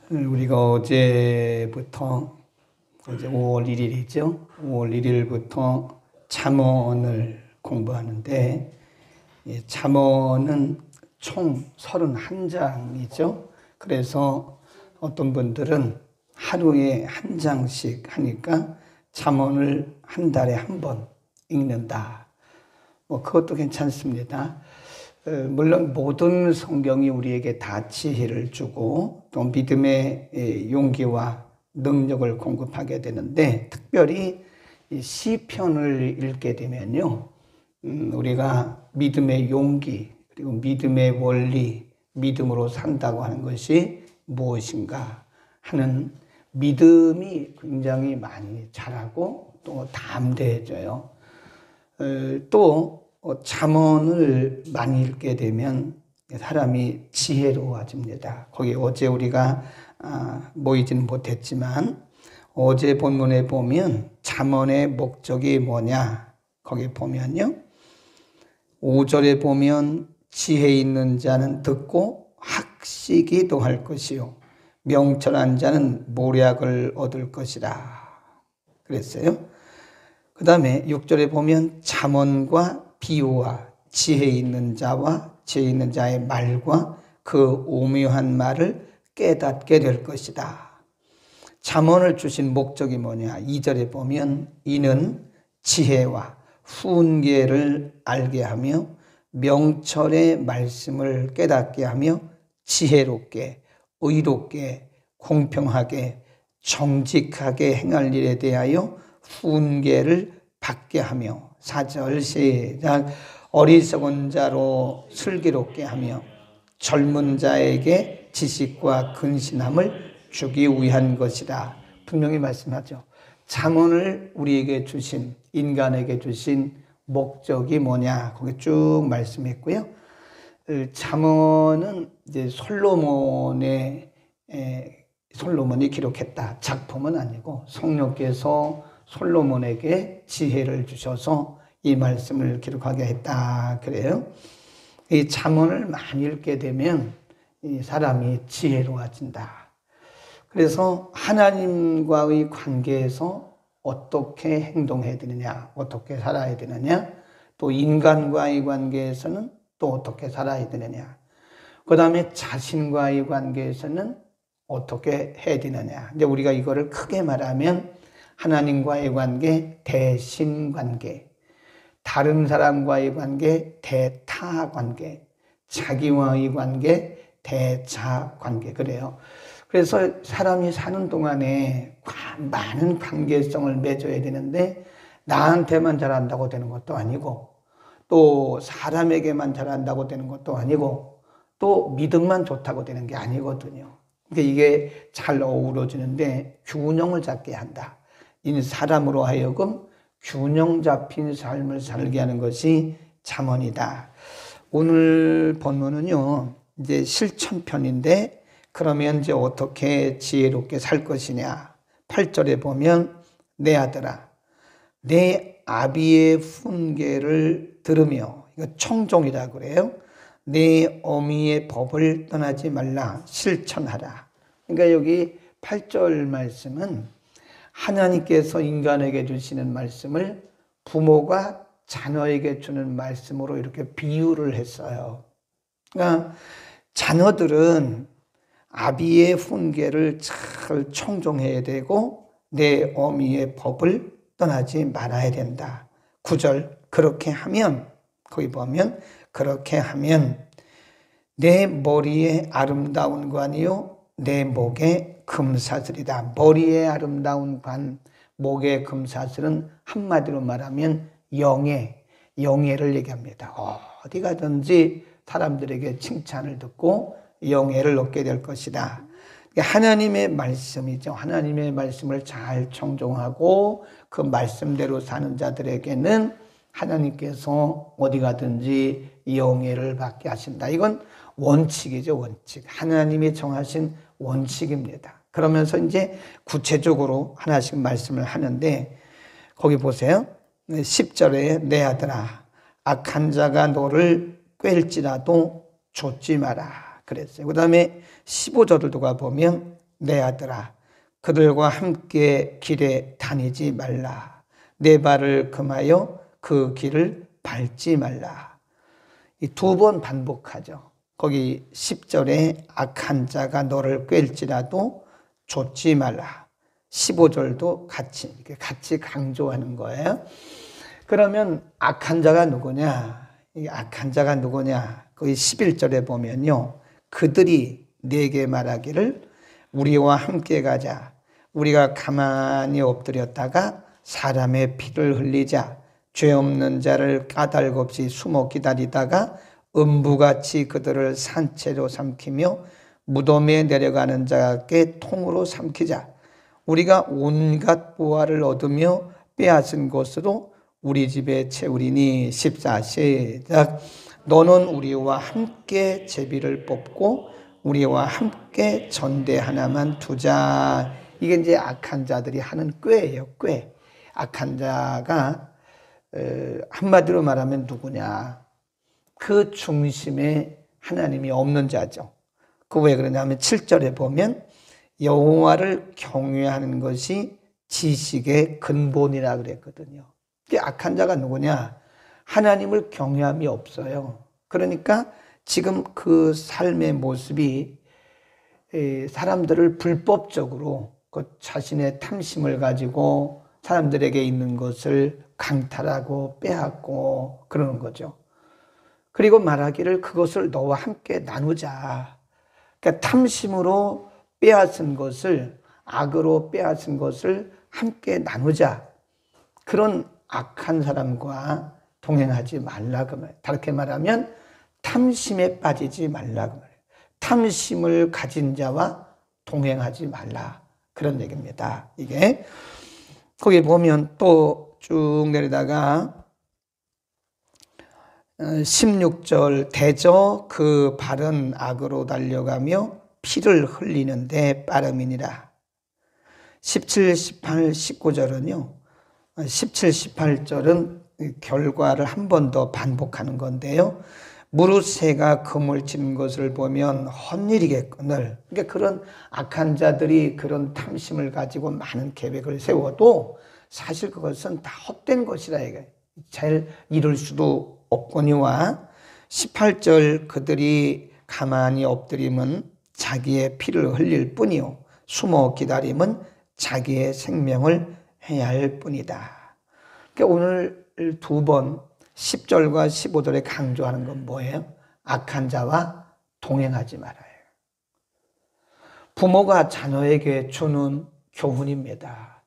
우리가 어제부터 이제 5월 1일이죠. 5월 1일부터 잠언을 공부하는데 잠언은 총 31장이죠. 그래서 어떤 분들은 하루에 한 장씩 하니까 잠언을 한 달에 한 번 읽는다. 그것도 괜찮습니다. 물론 모든 성경이 우리에게 다 지혜를 주고 또 믿음의 용기와 능력을 공급하게 되는데, 특별히 시편을 읽게 되면요, 우리가 믿음의 용기 그리고 믿음의 원리, 믿음으로 산다고 하는 것이 무엇인가 하는 믿음이 굉장히 많이 자라고 또 담대해져요. 또 잠언을 많이 읽게 되면 사람이 지혜로워집니다. 거기 어제 우리가 모이지는 못했지만 어제 본문에 보면 잠언의 목적이 뭐냐, 거기 보면요 5절에 보면 지혜 있는 자는 듣고 학식이 더할 것이요 명철한 자는 모략을 얻을 것이라 그랬어요. 그 다음에 6절에 보면 잠언과 비유와 지혜 있는 자와 지혜 있는 자의 말과 그 오묘한 말을 깨닫게 될 것이다. 잠언을 주신 목적이 뭐냐? 2절에 보면 이는 지혜와 훈계를 알게 하며 명철의 말씀을 깨닫게 하며 지혜롭게 의롭게 공평하게 정직하게 행할 일에 대하여 훈계를 받게 하며 4절 시작 어리석은 자로 슬기롭게 하며 젊은 자에게 지식과 근신함을 주기 위한 것이다. 분명히 말씀하죠. 잠언을 우리에게 주신, 인간에게 주신 목적이 뭐냐, 거기 쭉 말씀했고요. 잠언은 이제 솔로몬이 기록했다. 작품은 아니고 성령께서 솔로몬에게 지혜를 주셔서 이 말씀을 기록하게 했다 그래요. 이 잠언을 많이 읽게 되면 이 사람이 지혜로워진다. 그래서 하나님과의 관계에서 어떻게 행동해야 되느냐, 어떻게 살아야 되느냐, 또 인간과의 관계에서는 또 어떻게 살아야 되느냐, 그 다음에 자신과의 관계에서는 어떻게 해야 되느냐. 이제 우리가 이거를 크게 말하면 하나님과의 관계, 대신관계, 다른 사람과의 관계, 대타관계, 자기와의 관계, 대자관계 그래요. 그래서 사람이 사는 동안에 많은 관계성을 맺어야 되는데 나한테만 잘한다고 되는 것도 아니고 또 사람에게만 잘한다고 되는 것도 아니고 또 믿음만 좋다고 되는 게 아니거든요. 그러니까 이게 잘 어우러지는데 균형을 잡게 한다. 이 사람으로 하여금 균형 잡힌 삶을 살게 하는 것이 잠언이다. 오늘 본문은요, 이제 실천편인데 그러면 이제 어떻게 지혜롭게 살 것이냐. 8절에 보면 내 아들아, 내 아비의 훈계를 들으며, 이거 청종이라 그래요. 내 어미의 법을 떠나지 말라, 실천하라. 그러니까 여기 8절 말씀은 하나님께서 인간에게 주시는 말씀을 부모가 자녀에게 주는 말씀으로 이렇게 비유를 했어요. 그러니까 자녀들은 아비의 훈계를 잘 청종해야 되고 내 어미의 법을 떠나지 말아야 된다. 9절 그렇게 하면, 거기 보면 그렇게 하면 내 머리에 아름다운 관이요 내 목에 금사슬이다. 머리에 아름다운 관, 목에 금사슬은 한마디로 말하면 영예를 얘기합니다. 어디 가든지 사람들에게 칭찬을 듣고 영예를 얻게 될 것이다. 하나님의 말씀이죠. 하나님의 말씀을 잘 청종하고 그 말씀대로 사는 자들에게는 하나님께서 어디 가든지 영예를 받게 하신다. 이건 원칙이죠, 원칙. 하나님이 정하신 원칙입니다. 그러면서 이제 구체적으로 하나씩 말씀을 하는데, 거기 보세요. 10절에 내 아들아, 악한 자가 너를 꿰일지라도 좇지 마라 그랬어요. 그 다음에 15절을 누가 보면 내 아들아, 그들과 함께 길에 다니지 말라. 내 발을 금하여 그 길을 밟지 말라. 이 두 번 반복하죠. 거기 10절에 악한 자가 너를 꿰일지라도 좇지 말라. 15절도 같이 강조하는 거예요. 그러면 악한 자가 누구냐? 이 악한 자가 누구냐? 거기 11절에 보면요. 그들이 내게 말하기를 우리와 함께 가자. 우리가 가만히 엎드렸다가 사람의 피를 흘리자. 죄 없는 자를 까닭 없이 숨어 기다리다가 음부같이 그들을 산채로 삼키며 무덤에 내려가는 자께 통으로 삼키자. 우리가 온갖 보화를 얻으며 빼앗은 것으로 우리 집에 채우리니. 14 시작. 너는 우리와 함께 제비를 뽑고 우리와 함께 전대 하나만 두자. 이게 이제 악한 자들이 하는 꾀예요. 꾀. 악한 자가 한마디로 말하면 누구냐? 그 중심에 하나님이 없는 자죠. 그 왜 그러냐면 7절에 보면 여호와를 경외하는 것이 지식의 근본이라 그랬거든요. 악한 자가 누구냐? 하나님을 경외함이 없어요. 그러니까 지금 그 삶의 모습이 사람들을 불법적으로 그 자신의 탐심을 가지고 사람들에게 있는 것을 강탈하고 빼앗고 그러는 거죠. 그리고 말하기를 그것을 너와 함께 나누자. 그러니까 탐심으로 빼앗은 것을, 악으로 빼앗은 것을 함께 나누자. 그런 악한 사람과 동행하지 말라 그 말이에요. 다르게 말하면 탐심에 빠지지 말라 그 말이에요. 탐심을 가진 자와 동행하지 말라 그런 얘기입니다. 이게 거기 보면 또 쭉 내리다가 16절 대저 그 발은 악으로 달려가며 피를 흘리는데 빠름이니라. 17, 18, 19절은요. 17, 18절은 결과를 한 번 더 반복하는 건데요. 무릇 새가 금을 치는 것을 보면 헛일이겠거늘. 그러니까 그런 악한 자들이 그런 탐심을 가지고 많은 계획을 세워도 사실 그것은 다 헛된 것이라 이게 잘 이룰 수도 없거니와. 18절 그들이 가만히 엎드림은 자기의 피를 흘릴 뿐이요 숨어 기다림은 자기의 생명을 해야 할 뿐이다. 그러니까 오늘 두 번 10절과 15절에 강조하는 건 뭐예요? 악한 자와 동행하지 말아요. 부모가 자녀에게 주는 교훈입니다.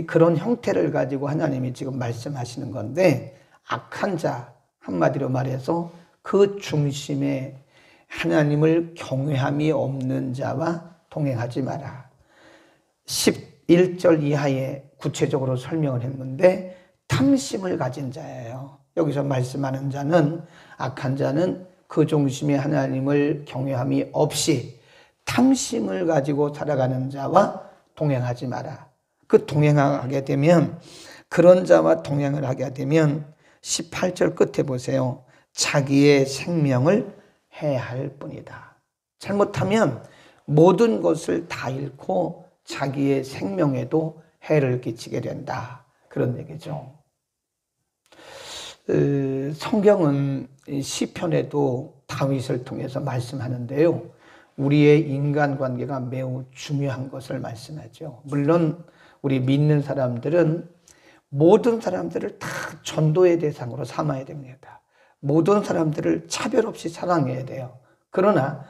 그런 형태를 가지고 하나님이 지금 말씀하시는 건데, 악한 자, 한마디로 말해서 그 중심에 하나님을 경외함이 없는 자와 동행하지 마라. 11절 이하에 구체적으로 설명을 했는데 탐심을 가진 자예요. 여기서 말씀하는 자는, 악한 자는 그 중심에 하나님을 경외함이 없이 탐심을 가지고 살아가는 자와 동행하지 마라. 그 동행하게 되면, 그런 자와 동행을 하게 되면 18절 끝에 보세요. 자기의 생명을 해야 할 뿐이다. 잘못하면 모든 것을 다 잃고 자기의 생명에도 해를 끼치게 된다. 그런 얘기죠. 성경은 시편에도 다윗을 통해서 말씀하는데요. 우리의 인간관계가 매우 중요한 것을 말씀하죠. 물론 우리 믿는 사람들은 모든 사람들을 다 전도의 대상으로 삼아야 됩니다. 모든 사람들을 차별 없이 사랑해야 돼요. 그러나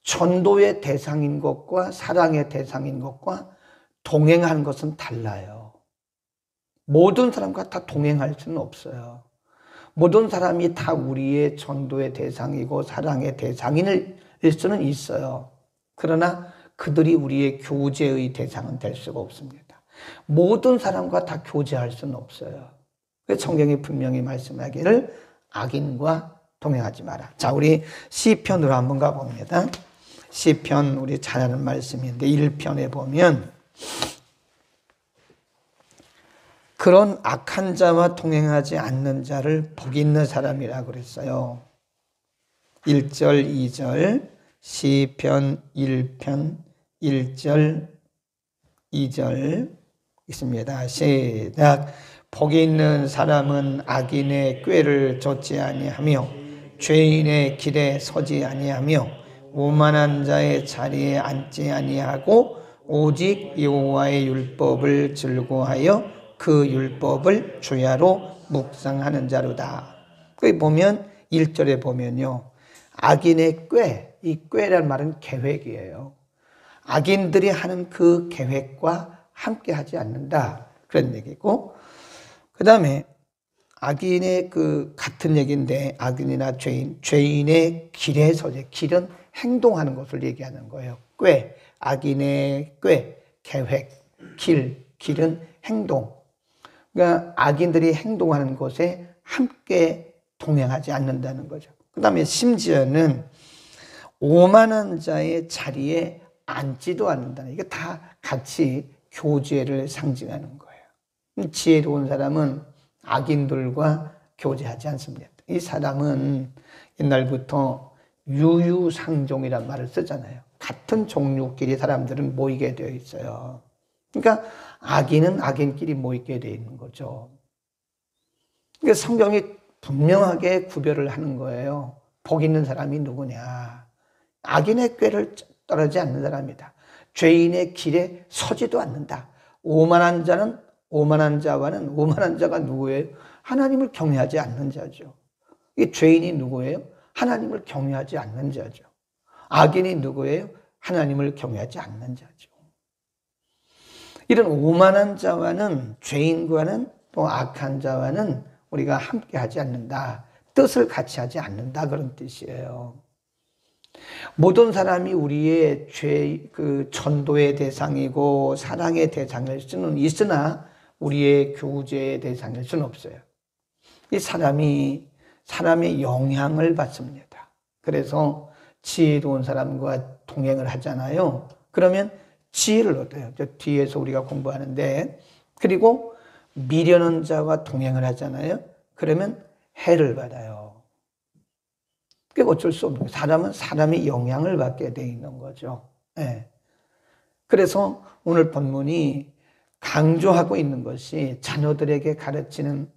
전도의 대상인 것과 사랑의 대상인 것과 동행하는 것은 달라요. 모든 사람과 다 동행할 수는 없어요. 모든 사람이 다 우리의 전도의 대상이고 사랑의 대상일 수는 있어요. 그러나 그들이 우리의 교제의 대상은 될 수가 없습니다. 모든 사람과 다 교제할 수는 없어요. 그래서 성경이 분명히 말씀하기를 악인과 동행하지 마라. 자, 우리 시편으로 한번 가봅니다. 시편 우리 잘 아는 말씀인데 1편에 보면 그런 악한 자와 동행하지 않는 자를 복 있는 사람이라고 그랬어요. 1절, 2절, 시편 1편 1절, 2절 있습니다. 시작. 복이 있는 사람은 악인의 꾀를 좇지 아니하며 죄인의 길에 서지 아니하며 오만한 자의 자리에 앉지 아니하고 오직 여호와의 율법을 즐거워하여 그 율법을 주야로 묵상하는 자로다. 거기 보면 1절에 보면요. 악인의 꾀, 이 꾀라는 말은 계획이에요. 악인들이 하는 그 계획과 함께 하지 않는다. 그런 얘기고, 그 다음에 악인의 그 같은 얘기인데, 악인이나 죄인의 길에 서지. 길은 행동하는 것을 얘기하는 거예요. 꾀, 악인의 꾀, 계획, 길은 행동. 그러니까 악인들이 행동하는 곳에 함께 동행하지 않는다는 거죠. 그 다음에 심지어는 오만한 자의 자리에 앉지도 않는다는, 이게 다 같이 교제를 상징하는 거예요. 지혜로운 사람은 악인들과 교제하지 않습니다. 이 사람은 옛날부터 유유상종이란 말을 쓰잖아요. 같은 종류끼리 사람들은 모이게 되어 있어요. 그러니까 악인은 악인끼리 모이게 되어 있는 거죠. 그러니까 성경이 분명하게 구별을 하는 거예요. 복 있는 사람이 누구냐. 악인의 꾀를 따르지 않는 사람이다. 죄인의 길에 서지도 않는다. 오만한 자는, 오만한 자와는, 오만한 자가 누구예요? 하나님을 경외하지 않는 자죠. 이 죄인이 누구예요? 하나님을 경외하지 않는 자죠. 악인이 누구예요? 하나님을 경외하지 않는 자죠. 이런 오만한 자와는, 죄인과는, 또 악한 자와는 우리가 함께 하지 않는다. 뜻을 같이 하지 않는다. 그런 뜻이에요. 모든 사람이 우리의 전도의 대상이고 사랑의 대상일 수는 있으나 우리의 교제의 대상일 수는 없어요. 이 사람의 영향을 받습니다. 그래서 지혜로운 사람과 동행을 하잖아요. 그러면 지혜를 얻어요. 저 뒤에서 우리가 공부하는데, 그리고 미련한 자와 동행을 하잖아요. 그러면 해를 받아요. 그게 어쩔 수 없는 거예요. 사람은 사람이 영향을 받게 돼 있는 거죠. 네. 그래서 오늘 본문이 강조하고 있는 것이 자녀들에게 가르치는,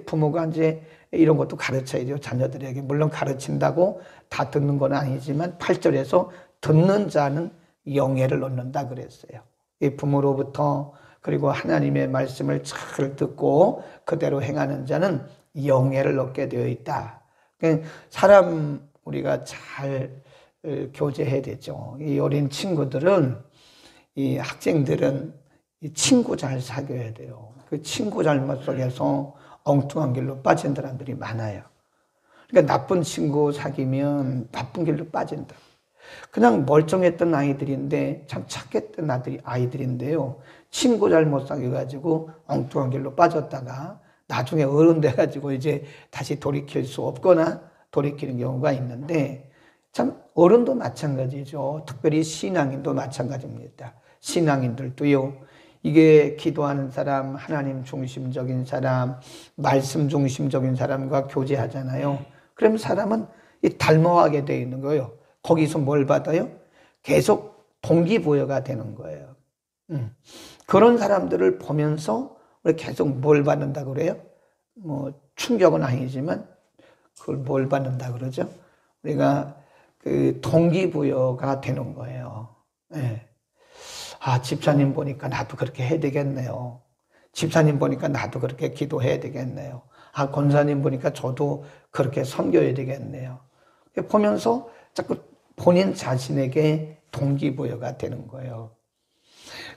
부모가 이제 이런 것도 가르쳐야죠. 자녀들에게. 물론 가르친다고 다 듣는 건 아니지만 8절에서 듣는 자는 영예를 얻는다 그랬어요. 이 부모로부터, 그리고 하나님의 말씀을 잘 듣고 그대로 행하는 자는 영예를 얻게 되어 있다. 사람 우리가 잘 교제해야 되죠. 이 어린 친구들은, 이 학생들은 이 친구 잘 사귀어야 돼요. 그 친구 잘못 속에서 엉뚱한 길로 빠진 사람들이 많아요. 그러니까 나쁜 친구 사귀면 나쁜 길로 빠진다. 그냥 멀쩡했던 아이들인데, 참 착했던 아이들인데요. 친구 잘못 사귀어가지고 엉뚱한 길로 빠졌다가 나중에 어른 돼가지고 이제 다시 돌이킬 수 없거나 돌이키는 경우가 있는데, 참 어른도 마찬가지죠. 특별히 신앙인도 마찬가지입니다. 신앙인들도요. 이게 기도하는 사람, 하나님 중심적인 사람, 말씀 중심적인 사람과 교제하잖아요. 그럼 사람은 닮아가게 되어 있는 거예요. 거기서 뭘 받아요? 계속 동기부여가 되는 거예요. 그런 사람들을 보면서 우리 계속 뭘 받는다 그래요? 뭐 충격은 아니지만 그걸 뭘 받는다 그러죠? 우리가 그 동기부여가 되는 거예요. 네. 아, 집사님 보니까 나도 그렇게 해야 되겠네요. 집사님 보니까 나도 그렇게 기도해야 되겠네요. 아, 권사님 보니까 저도 그렇게 섬겨야 되겠네요. 보면서 자꾸 본인 자신에게 동기부여가 되는 거예요.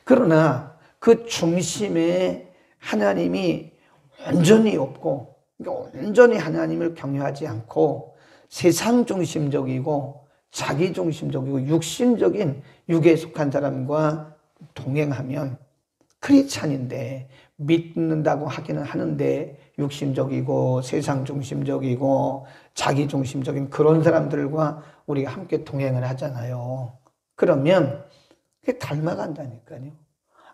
그러나 그 중심에 하나님이 온전히 없고, 그러니까 온전히 하나님을 경외하지 않고 세상 중심적이고 자기 중심적이고 육신적인 육에 속한 사람과 동행하면 크리스찬인데, 믿는다고 하기는 하는데 육신적이고 세상 중심적이고 자기 중심적인 그런 사람들과 우리가 함께 동행을 하잖아요. 그러면 그게 닮아간다니까요.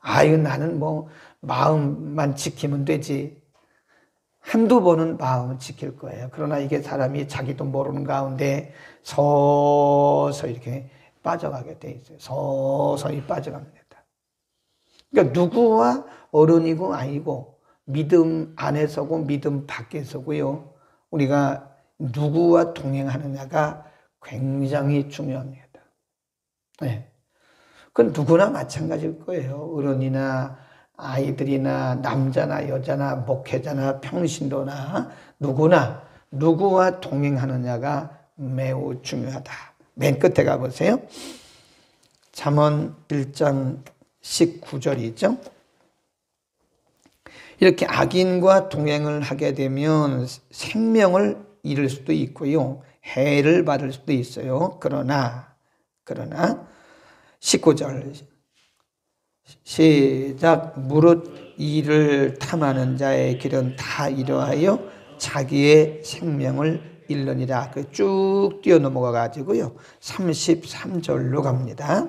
아, 이거 나는 뭐 마음만 지키면 되지. 한두 번은 마음을 지킬 거예요. 그러나 이게 사람이 자기도 모르는 가운데 서서 이렇게 빠져가게 돼 있어요. 서서히 빠져갑니다. 그러니까 누구와 어른이고 아니고 믿음 안에서고 믿음 밖에서고요. 우리가 누구와 동행하느냐가 굉장히 중요합니다. 네. 그건 누구나 마찬가지일 거예요. 어른이나 아이들이나 남자나 여자나 목회자나 평신도나 누구나 누구와 동행하느냐가 매우 중요하다. 맨 끝에 가보세요. 잠언 1장 19절이죠. 이렇게 악인과 동행을 하게 되면 생명을 잃을 수도 있고요. 해를 받을 수도 있어요. 그러나 19절 시작. 무릇 이를 탐하는 자의 길은 다 이러하여 자기의 생명을 잃느니라. 쭉 뛰어 넘어가 가지고요. 33절로 갑니다.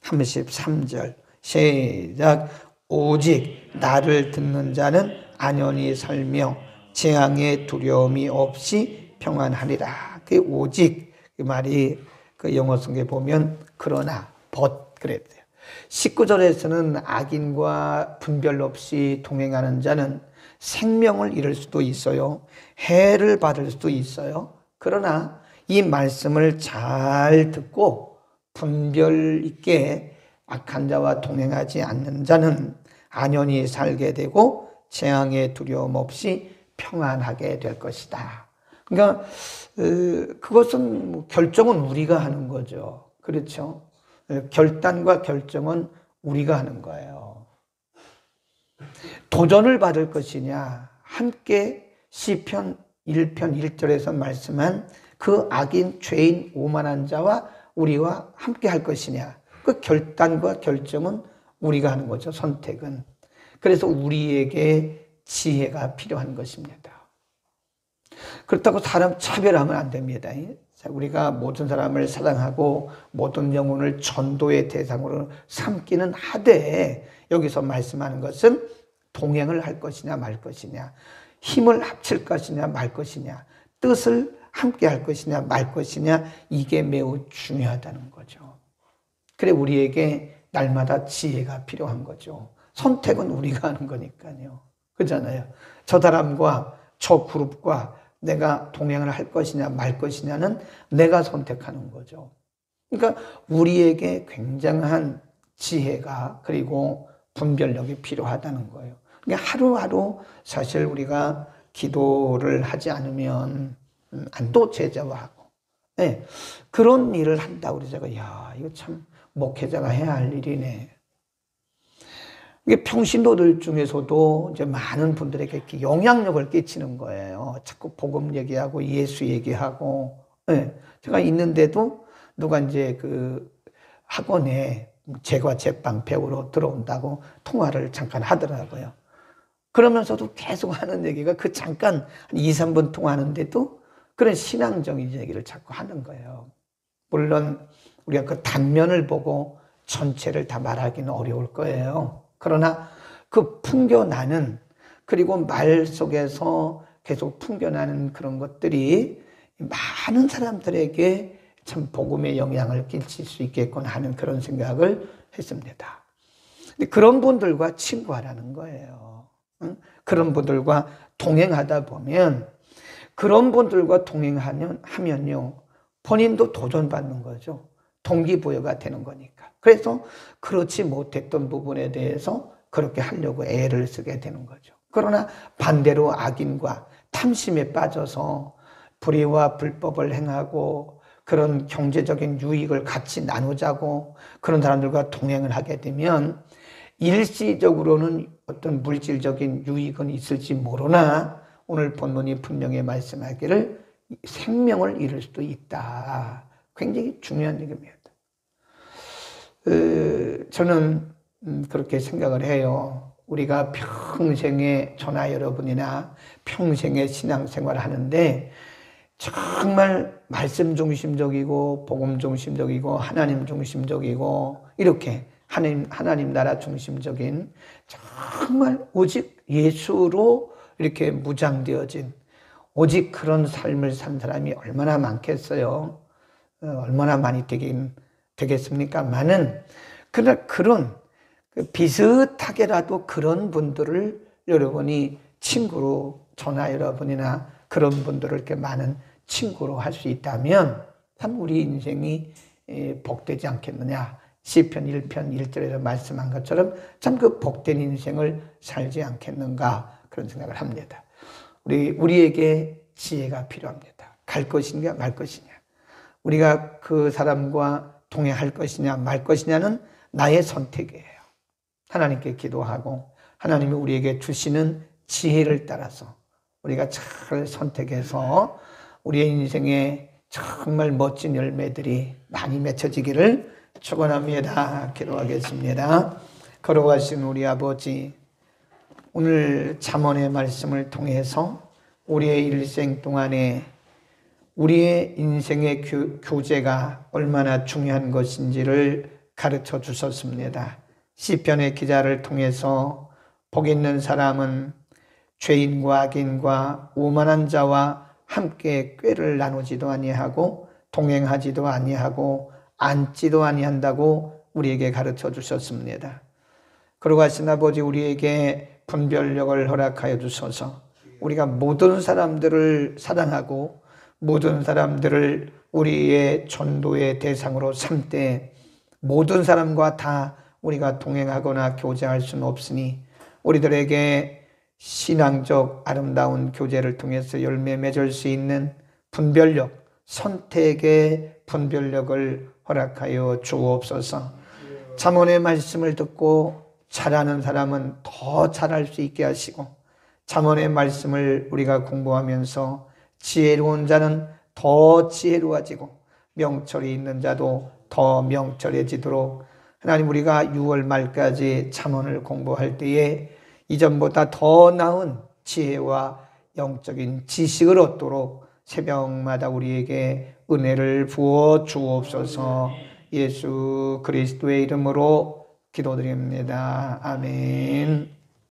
33절 시작. 오직 나를 듣는 자는 안연히 살며 재앙의 두려움이 없이 평안하리라. 그 오직 그 말이 그 영어 성경에 보면 그러나 but 그랬대요. 19절에서는 악인과 분별 없이 동행하는 자는 생명을 잃을 수도 있어요. 해를 받을 수도 있어요. 그러나 이 말씀을 잘 듣고 분별 있게 악한 자와 동행하지 않는 자는 안연히 살게 되고 재앙의 두려움 없이 평안하게 될 것이다. 그러니까 그것은 결정은 우리가 하는 거죠. 그렇죠? 결단과 결정은 우리가 하는 거예요. 도전을 받을 것이냐, 함께 시편 1편 1절에서 말씀한 그 악인 죄인 오만한 자와 우리와 함께 할 것이냐, 그 결단과 결정은 우리가 하는 거죠. 선택은. 그래서 우리에게 지혜가 필요한 것입니다. 그렇다고 사람 차별하면 안 됩니다. 우리가 모든 사람을 사랑하고 모든 영혼을 전도의 대상으로 삼기는 하되, 여기서 말씀하는 것은 동행을 할 것이냐 말 것이냐, 힘을 합칠 것이냐 말 것이냐, 뜻을 함께 할 것이냐 말 것이냐, 이게 매우 중요하다는 거죠. 그래 우리에게 날마다 지혜가 필요한 거죠. 선택은 우리가 하는 거니까요. 그렇잖아요. 저 사람과 저 그룹과 내가 동행을 할 것이냐 말 것이냐는 내가 선택하는 거죠. 그러니까 우리에게 굉장한 지혜가 그리고 분별력이 필요하다는 거예요. 그러니까 하루하루 사실 우리가 기도를 하지 않으면 안도 제자화하고, 네, 그런 일을 한다고 그래서 제가 야 이거 참 목회자가 해야 할 일이네. 이게 평신도들 중에서도 이제 많은 분들에게 이렇게 영향력을 끼치는 거예요. 자꾸 복음 얘기하고 예수 얘기하고. 네. 제가 있는데도 누가 이제 그 학원에 제과 제빵 배우러 들어온다고 통화를 잠깐 하더라고요. 그러면서도 계속 하는 얘기가 그 잠깐 한 2, 3분 통화하는데도 그런 신앙적인 얘기를 자꾸 하는 거예요. 물론 우리가 그 단면을 보고 전체를 다 말하기는 어려울 거예요. 그러나 그 풍겨나는, 그리고 말 속에서 계속 풍겨나는 그런 것들이 많은 사람들에게 참 복음의 영향을 끼칠 수 있겠구나 하는 그런 생각을 했습니다. 근데 그런 분들과 친구하라는 거예요. 그런 분들과 동행하다 보면, 그런 분들과 동행하면요 본인도 도전받는 거죠. 동기부여가 되는 거니까. 그래서 그렇지 못했던 부분에 대해서 그렇게 하려고 애를 쓰게 되는 거죠. 그러나 반대로 악인과 탐심에 빠져서 불의와 불법을 행하고 그런 경제적인 유익을 같이 나누자고 그런 사람들과 동행을 하게 되면 일시적으로는 어떤 물질적인 유익은 있을지 모르나 오늘 본문이 분명히 말씀하기를 생명을 잃을 수도 있다. 굉장히 중요한 얘기입니다. 저는 그렇게 생각을 해요. 우리가 평생의 저나 여러분이나 평생의 신앙생활을 하는데 정말 말씀 중심적이고 복음 중심적이고 하나님 중심적이고 이렇게 하나님 나라 중심적인 정말 오직 예수로 이렇게 무장되어진 오직 그런 삶을 산 사람이 얼마나 많겠어요. 얼마나 많이 되겠습니까? 그러나 그런 비슷하게라도 그런 분들을 여러분이 친구로, 저나 여러분이나 그런 분들을 이렇게 많은 친구로 할 수 있다면 참 우리 인생이 복되지 않겠느냐. 시편 1편 1절에서 말씀한 것처럼 참 그 복된 인생을 살지 않겠는가, 그런 생각을 합니다. 우리에게 지혜가 필요합니다. 갈 것이냐 말 것이냐, 우리가 그 사람과 동행할 것이냐 말 것이냐는 나의 선택이에요. 하나님께 기도하고 하나님이 우리에게 주시는 지혜를 따라서 우리가 잘 선택해서 우리의 인생에 정말 멋진 열매들이 많이 맺혀지기를 축원합니다. 기도하겠습니다. 걸어가신 우리 아버지, 오늘 잠언의 말씀을 통해서 우리의 일생 동안에 우리의 인생의 교제가 얼마나 중요한 것인지를 가르쳐 주셨습니다. 시편의 기자를 통해서 복 있는 사람은 죄인과 악인과 오만한 자와 함께 꾀를 나누지도 아니하고 동행하지도 아니하고 앉지도 아니한다고 우리에게 가르쳐 주셨습니다. 그러가신 아버지, 우리에게 분별력을 허락하여 주셔서 우리가 모든 사람들을 사랑하고 모든 사람들을 우리의 전도의 대상으로 삼되 모든 사람과 다 우리가 동행하거나 교제할 수는 없으니 우리들에게 신앙적 아름다운 교제를 통해서 열매 맺을 수 있는 분별력, 선택의 분별력을 허락하여 주옵소서. 잠언의 말씀을 듣고 잘하는 사람은 더 잘할 수 있게 하시고, 잠언의 말씀을 우리가 공부하면서 지혜로운 자는 더 지혜로워지고 명철이 있는 자도 더 명철해지도록 하나님, 우리가 6월 말까지 잠언을 공부할 때에 이전보다 더 나은 지혜와 영적인 지식을 얻도록 새벽마다 우리에게 은혜를 부어 주옵소서. 예수 그리스도의 이름으로 기도드립니다. 아멘.